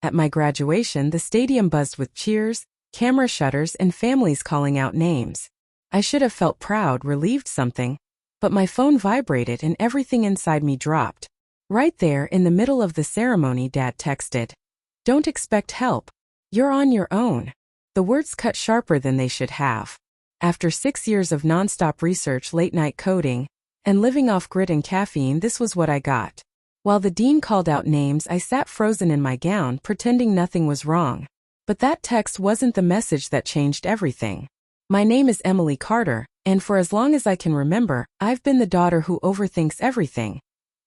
At my graduation, the stadium buzzed with cheers, camera shutters, and families calling out names. I should have felt proud, relieved, something. But my phone vibrated and everything inside me dropped. Right there, in the middle of the ceremony, Dad texted, "Don't expect help. You're on your own." The words cut sharper than they should have. After 6 years of nonstop research, late-night coding, and living off grit and caffeine, this was what I got. While the dean called out names, I sat frozen in my gown, pretending nothing was wrong. But that text wasn't the message that changed everything. My name is Emily Carter, and for as long as I can remember, I've been the daughter who overthinks everything.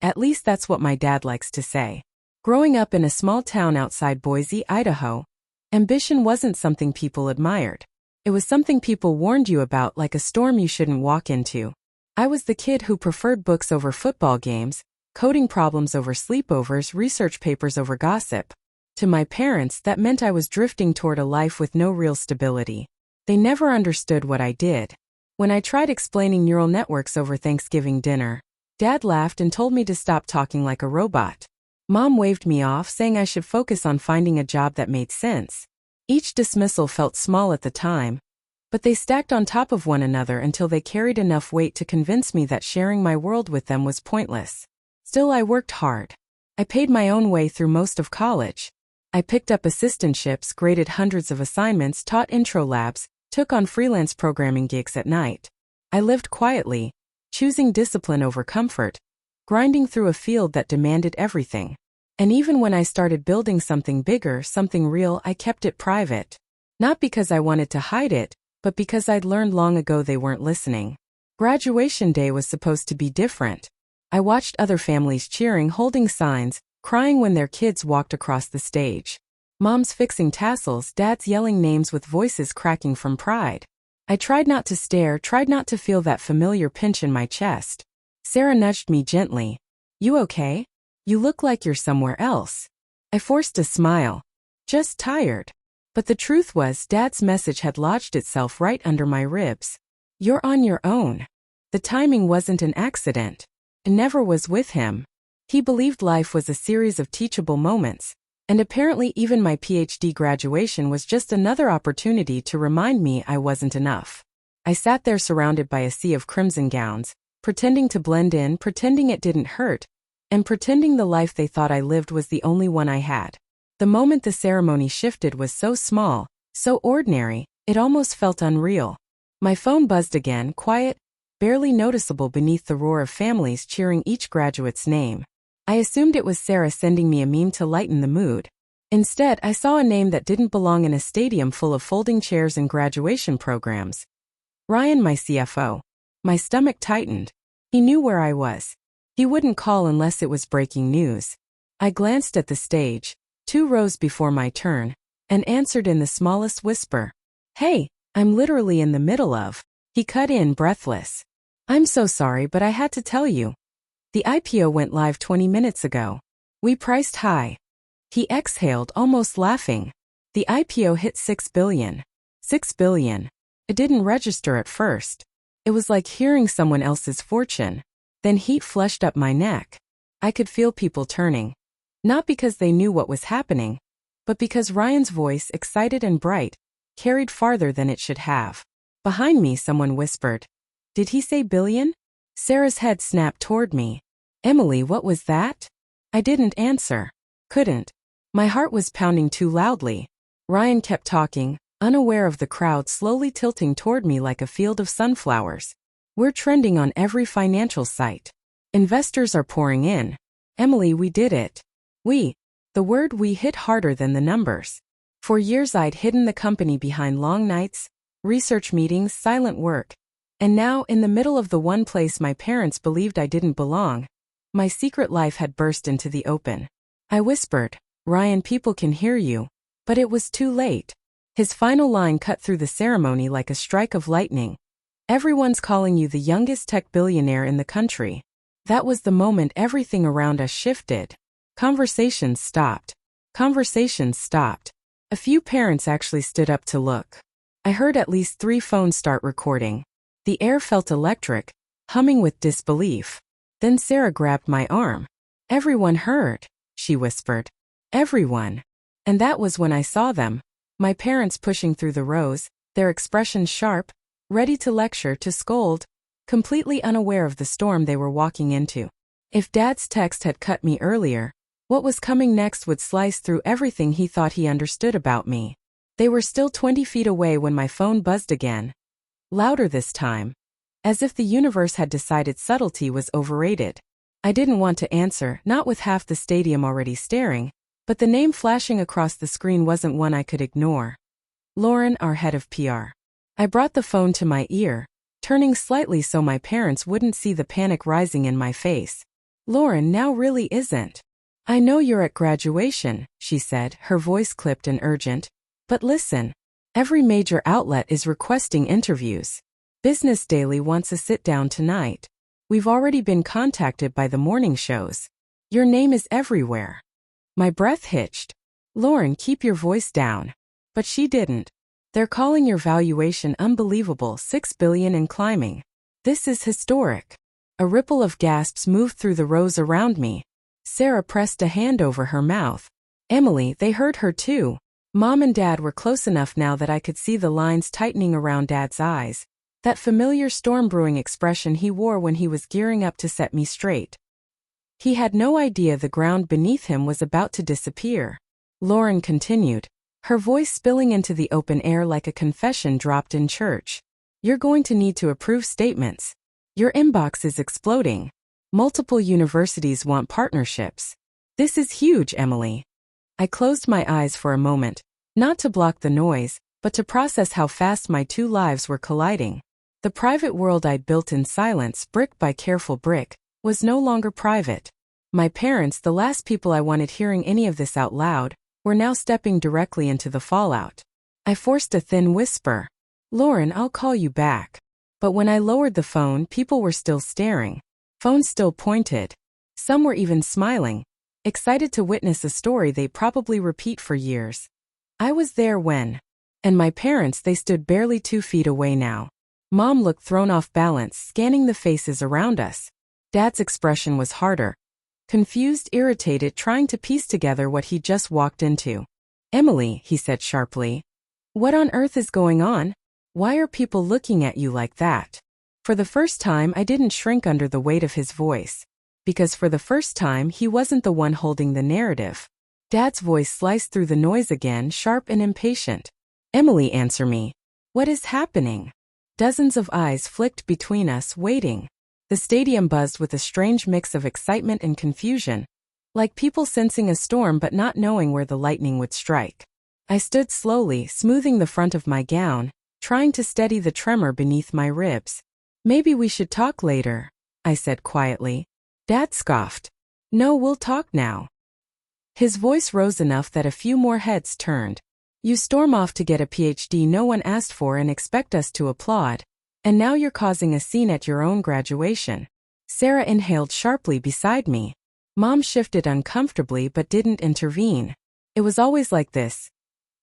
At least that's what my dad likes to say. Growing up in a small town outside Boise, Idaho, ambition wasn't something people admired. It was something people warned you about, like a storm you shouldn't walk into. I was the kid who preferred books over football games, coding problems over sleepovers, research papers over gossip. To my parents, that meant I was drifting toward a life with no real stability. They never understood what I did. When I tried explaining neural networks over Thanksgiving dinner, Dad laughed and told me to stop talking like a robot. Mom waved me off, saying I should focus on finding a job that made sense. Each dismissal felt small at the time, but they stacked on top of one another until they carried enough weight to convince me that sharing my world with them was pointless. Still, I worked hard. I paid my own way through most of college. I picked up assistantships, graded hundreds of assignments, taught intro labs, took on freelance programming gigs at night. I lived quietly, choosing discipline over comfort, grinding through a field that demanded everything. And even when I started building something bigger, something real, I kept it private. Not because I wanted to hide it, but because I'd learned long ago they weren't listening. Graduation day was supposed to be different. I watched other families cheering, holding signs, crying when their kids walked across the stage. Moms fixing tassels, dads yelling names with voices cracking from pride. I tried not to stare, tried not to feel that familiar pinch in my chest. Sarah nudged me gently. "You okay? You look like you're somewhere else." I forced a smile. "Just tired." But the truth was, Dad's message had lodged itself right under my ribs. "You're on your own." The timing wasn't an accident. It never was with him. He believed life was a series of teachable moments, and apparently even my PhD graduation was just another opportunity to remind me I wasn't enough. I sat there surrounded by a sea of crimson gowns, pretending to blend in, pretending it didn't hurt, and pretending the life they thought I lived was the only one I had. The moment the ceremony shifted was so small, so ordinary, it almost felt unreal. My phone buzzed again, quiet, barely noticeable beneath the roar of families cheering each graduate's name. I assumed it was Sarah sending me a meme to lighten the mood. Instead, I saw a name that didn't belong in a stadium full of folding chairs and graduation programs. Ryan, my CFO. My stomach tightened. He knew where I was. He wouldn't call unless it was breaking news. I glanced at the stage, 2 rows before my turn, and answered in the smallest whisper. "Hey, I'm literally in the middle of." He cut in, breathless. "I'm so sorry, but I had to tell you. The IPO went live 20 minutes ago. We priced high." He exhaled, almost laughing. "The IPO hit $6 billion. $6 billion. It didn't register at first. It was like hearing someone else's fortune. Then heat flushed up my neck. I could feel people turning. Not because they knew what was happening, but because Ryan's voice, excited and bright, carried farther than it should have. Behind me, someone whispered, "Did he say billion?" Sarah's head snapped toward me. "Emily, what was that?" I didn't answer. Couldn't. My heart was pounding too loudly. Ryan kept talking, unaware of the crowd slowly tilting toward me like a field of sunflowers. "We're trending on every financial site. Investors are pouring in. Emily, we did it. We." The word "we" hit harder than the numbers. For years I'd hidden the company behind long nights, research meetings, silent work. And now, in the middle of the one place my parents believed I didn't belong, my secret life had burst into the open. I whispered, "Ryan, people can hear you." But it was too late. His final line cut through the ceremony like a strike of lightning. "Everyone's calling you the youngest tech billionaire in the country." That was the moment everything around us shifted. Conversations stopped. Conversations stopped. A few parents actually stood up to look. I heard at least 3 phones start recording. The air felt electric, humming with disbelief. Then Sarah grabbed my arm. "Everyone heard," she whispered. "Everyone." And that was when I saw them. My parents pushing through the rows, their expressions sharp, ready to lecture, to scold, completely unaware of the storm they were walking into. If Dad's text had cut me earlier, what was coming next would slice through everything he thought he understood about me. They were still 20 feet away when my phone buzzed again. Louder this time. As if the universe had decided subtlety was overrated. I didn't want to answer, not with half the stadium already staring, but the name flashing across the screen wasn't one I could ignore. Lauren, our head of PR. I brought the phone to my ear, turning slightly so my parents wouldn't see the panic rising in my face. Lauren, now really isn't. I know you're at graduation, she said, her voice clipped and urgent. But listen. Every major outlet is requesting interviews. Business Daily wants a sit-down tonight. We've already been contacted by the morning shows. Your name is everywhere. My breath hitched. Lauren, keep your voice down. But she didn't. They're calling your valuation unbelievable, $6 billion and climbing. This is historic. A ripple of gasps moved through the rows around me. Sarah pressed a hand over her mouth. Emily, they heard her too. Mom and Dad were close enough now that I could see the lines tightening around Dad's eyes. That familiar storm-brewing expression he wore when he was gearing up to set me straight. He had no idea the ground beneath him was about to disappear. Lauren continued, her voice spilling into the open air like a confession dropped in church. You're going to need to approve statements. Your inbox is exploding. Multiple universities want partnerships. This is huge, Emily. I closed my eyes for a moment, not to block the noise, but to process how fast my two lives were colliding. The private world I'd built in silence, brick by careful brick, was no longer private. My parents, the last people I wanted hearing any of this out loud, were now stepping directly into the fallout. I forced a thin whisper. Lauren, I'll call you back. But when I lowered the phone, people were still staring. Phones still pointed. Some were even smiling, excited to witness a story they'd probably repeat for years. I was there when. And my parents, they stood barely 2 feet away now. Mom looked thrown off balance, scanning the faces around us. Dad's expression was harder. Confused, irritated, trying to piece together what he'd just walked into. Emily, he said sharply. What on earth is going on? Why are people looking at you like that? For the first time, I didn't shrink under the weight of his voice. Because for the first time, he wasn't the one holding the narrative. Dad's voice sliced through the noise again, sharp and impatient. Emily, answer me. What is happening? Dozens of eyes flicked between us, waiting. The stadium buzzed with a strange mix of excitement and confusion, like people sensing a storm but not knowing where the lightning would strike. I stood slowly, smoothing the front of my gown, trying to steady the tremor beneath my ribs. Maybe we should talk later, I said quietly. Dad scoffed. No, we'll talk now. His voice rose enough that a few more heads turned. You storm off to get a PhD no one asked for and expect us to applaud. And now you're causing a scene at your own graduation. Sarah inhaled sharply beside me. Mom shifted uncomfortably but didn't intervene. It was always like this.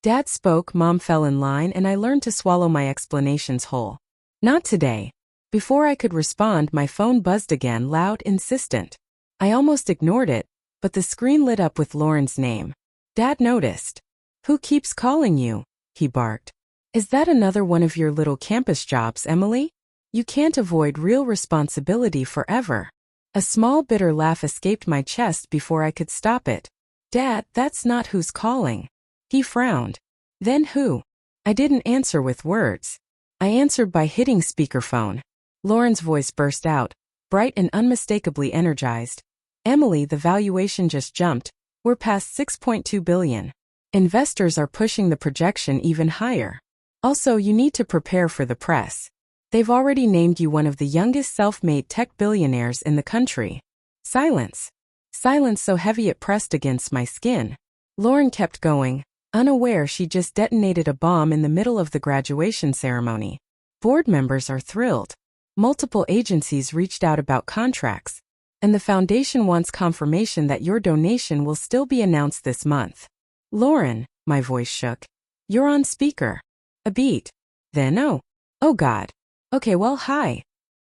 Dad spoke, Mom fell in line, and I learned to swallow my explanations whole. Not today. Before I could respond, my phone buzzed again, loud, insistent. I almost ignored it, but the screen lit up with Lauren's name. Dad noticed. Who keeps calling you? He barked. Is that another one of your little campus jobs, Emily? You can't avoid real responsibility forever. A small bitter laugh escaped my chest before I could stop it. Dad, that's not who's calling. He frowned. Then who? I didn't answer with words. I answered by hitting speakerphone. Lauren's voice burst out, bright and unmistakably energized. Emily, the valuation just jumped. We're past $6.2 billion. Investors are pushing the projection even higher. Also, you need to prepare for the press. They've already named you one of the youngest self-made tech billionaires in the country. Silence. Silence so heavy it pressed against my skin. Lauren kept going, unaware she just detonated a bomb in the middle of the graduation ceremony. Board members are thrilled. Multiple agencies reached out about contracts. And the foundation wants confirmation that your donation will still be announced this month. Lauren, my voice shook. You're on speaker. A beat. Then oh God. Okay, well, hi.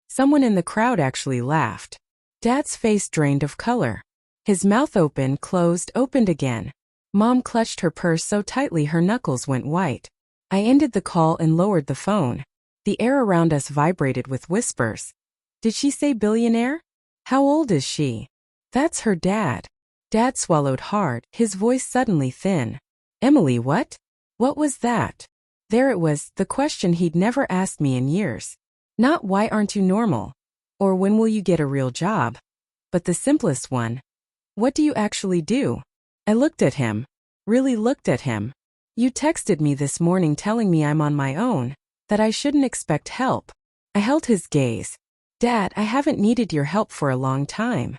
Someone in the crowd actually laughed. Dad's face drained of color. His mouth opened, closed, opened again. Mom clutched her purse so tightly her knuckles went white. I ended the call and lowered the phone. The air around us vibrated with whispers. Did she say billionaire? How old is she? That's her dad. Dad swallowed hard, his voice suddenly thin. Emily, what? What was that? There it was, the question he'd never asked me in years. Not why aren't you normal? Or when will you get a real job? But the simplest one. What do you actually do? I looked at him. Really looked at him. You texted me this morning telling me I'm on my own, that I shouldn't expect help. I held his gaze. Dad, I haven't needed your help for a long time.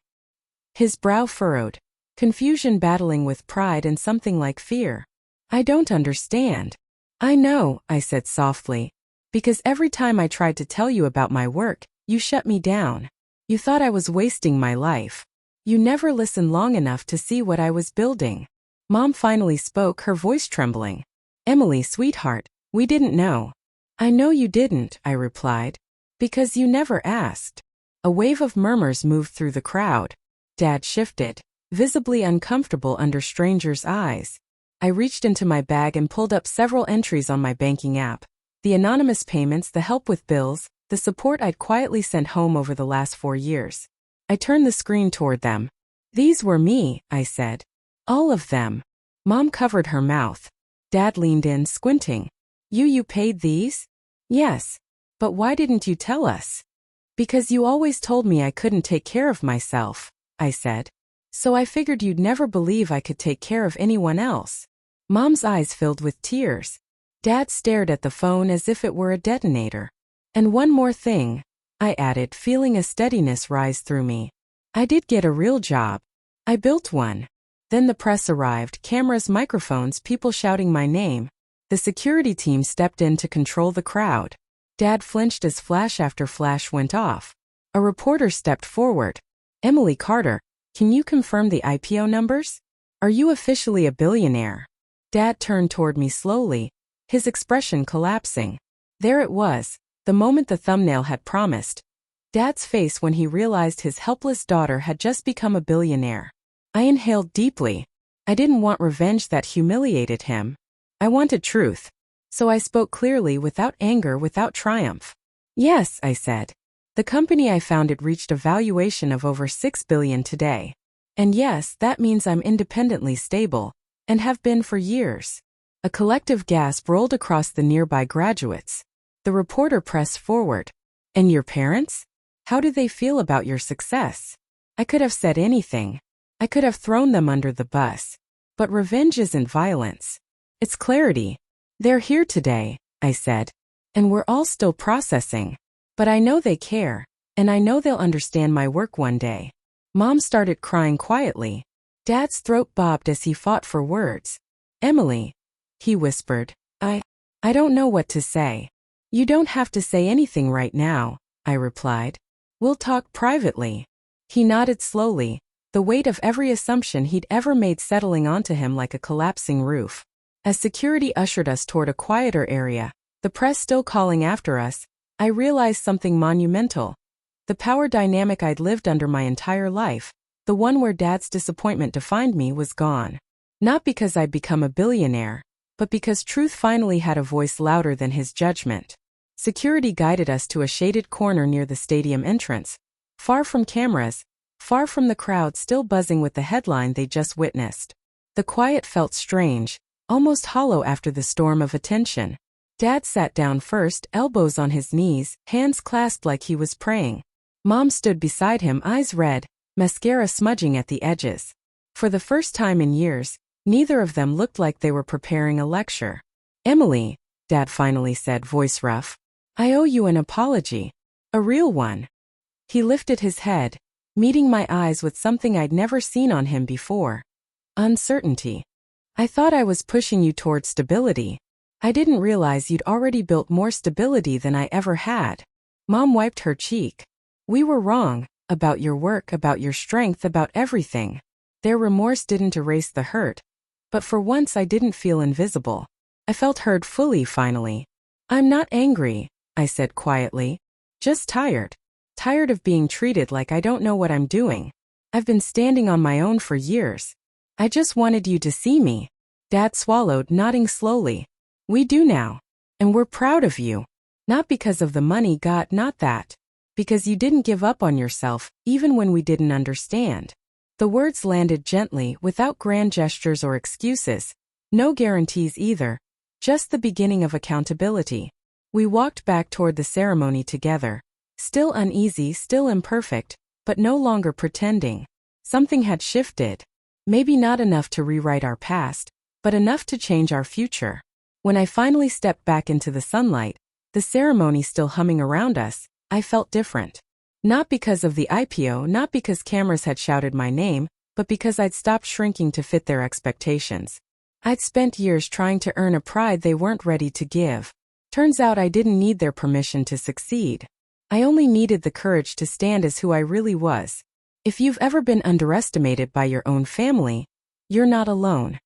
His brow furrowed, confusion battling with pride and something like fear. I don't understand. I know, I said softly. Because every time I tried to tell you about my work, you shut me down. You thought I was wasting my life. You never listened long enough to see what I was building. Mom finally spoke, her voice trembling. Emily, sweetheart, we didn't know. I know you didn't, I replied. Because you never asked. A wave of murmurs moved through the crowd. Dad shifted, visibly uncomfortable under strangers' eyes. I reached into my bag and pulled up several entries on my banking app. The anonymous payments, the help with bills, the support I'd quietly sent home over the last 4 years. I turned the screen toward them. These were me, I said. All of them. Mom covered her mouth. Dad leaned in, squinting. You paid these? Yes. But why didn't you tell us? Because you always told me I couldn't take care of myself, I said. So I figured you'd never believe I could take care of anyone else. Mom's eyes filled with tears. Dad stared at the phone as if it were a detonator. And one more thing, I added, feeling a steadiness rise through me. I did get a real job. I built one. Then the press arrived, cameras, microphones, people shouting my name. The security team stepped in to control the crowd. Dad flinched as flash after flash went off. A reporter stepped forward. Emily Carter, can you confirm the IPO numbers? Are you officially a billionaire? Dad turned toward me slowly, his expression collapsing. There it was, the moment the thumbnail had promised. Dad's face when he realized his helpless daughter had just become a billionaire. I inhaled deeply. I didn't want revenge that humiliated him. I wanted truth. So I spoke clearly, without anger, without triumph. Yes, I said. The company I founded reached a valuation of over $6 billion today. And yes, that means I'm independently stable, and have been for years. A collective gasp rolled across the nearby graduates. The reporter pressed forward. And your parents? How do they feel about your success? I could have said anything. I could have thrown them under the bus. But revenge isn't violence. It's clarity. They're here today, I said. And we're all still processing. But I know they care, and I know they'll understand my work one day. Mom started crying quietly. Dad's throat bobbed as he fought for words. Emily, he whispered. I don't know what to say. You don't have to say anything right now, I replied. We'll talk privately. He nodded slowly, the weight of every assumption he'd ever made settling onto him like a collapsing roof. As security ushered us toward a quieter area, the press still calling after us, I realized something monumental. The power dynamic I'd lived under my entire life, the one where Dad's disappointment defined me, was gone. Not because I'd become a billionaire, but because truth finally had a voice louder than his judgment. Security guided us to a shaded corner near the stadium entrance, far from cameras, far from the crowd still buzzing with the headline they just witnessed. The quiet felt strange, almost hollow after the storm of attention. Dad sat down first, elbows on his knees, hands clasped like he was praying. Mom stood beside him, eyes red, mascara smudging at the edges. For the first time in years, neither of them looked like they were preparing a lecture. Emily, Dad finally said, voice rough. I owe you an apology. A real one. He lifted his head, meeting my eyes with something I'd never seen on him before. Uncertainty. I thought I was pushing you toward stability. I didn't realize you'd already built more stability than I ever had. Mom wiped her cheek. We were wrong, about your work, about your strength, about everything. Their remorse didn't erase the hurt. But for once I didn't feel invisible. I felt heard fully finally. I'm not angry, I said quietly. Just tired. Tired of being treated like I don't know what I'm doing. I've been standing on my own for years. I just wanted you to see me. Dad swallowed, nodding slowly. We do now. And we're proud of you. Not because of the money, not that. Because you didn't give up on yourself, even when we didn't understand. The words landed gently, without grand gestures or excuses. No guarantees either. Just the beginning of accountability. We walked back toward the ceremony together. Still uneasy, still imperfect, but no longer pretending. Something had shifted. Maybe not enough to rewrite our past, but enough to change our future. When I finally stepped back into the sunlight, the ceremony still humming around us, I felt different. Not because of the IPO, not because cameras had shouted my name, but because I'd stopped shrinking to fit their expectations. I'd spent years trying to earn a pride they weren't ready to give. Turns out I didn't need their permission to succeed. I only needed the courage to stand as who I really was. If you've ever been underestimated by your own family, you're not alone.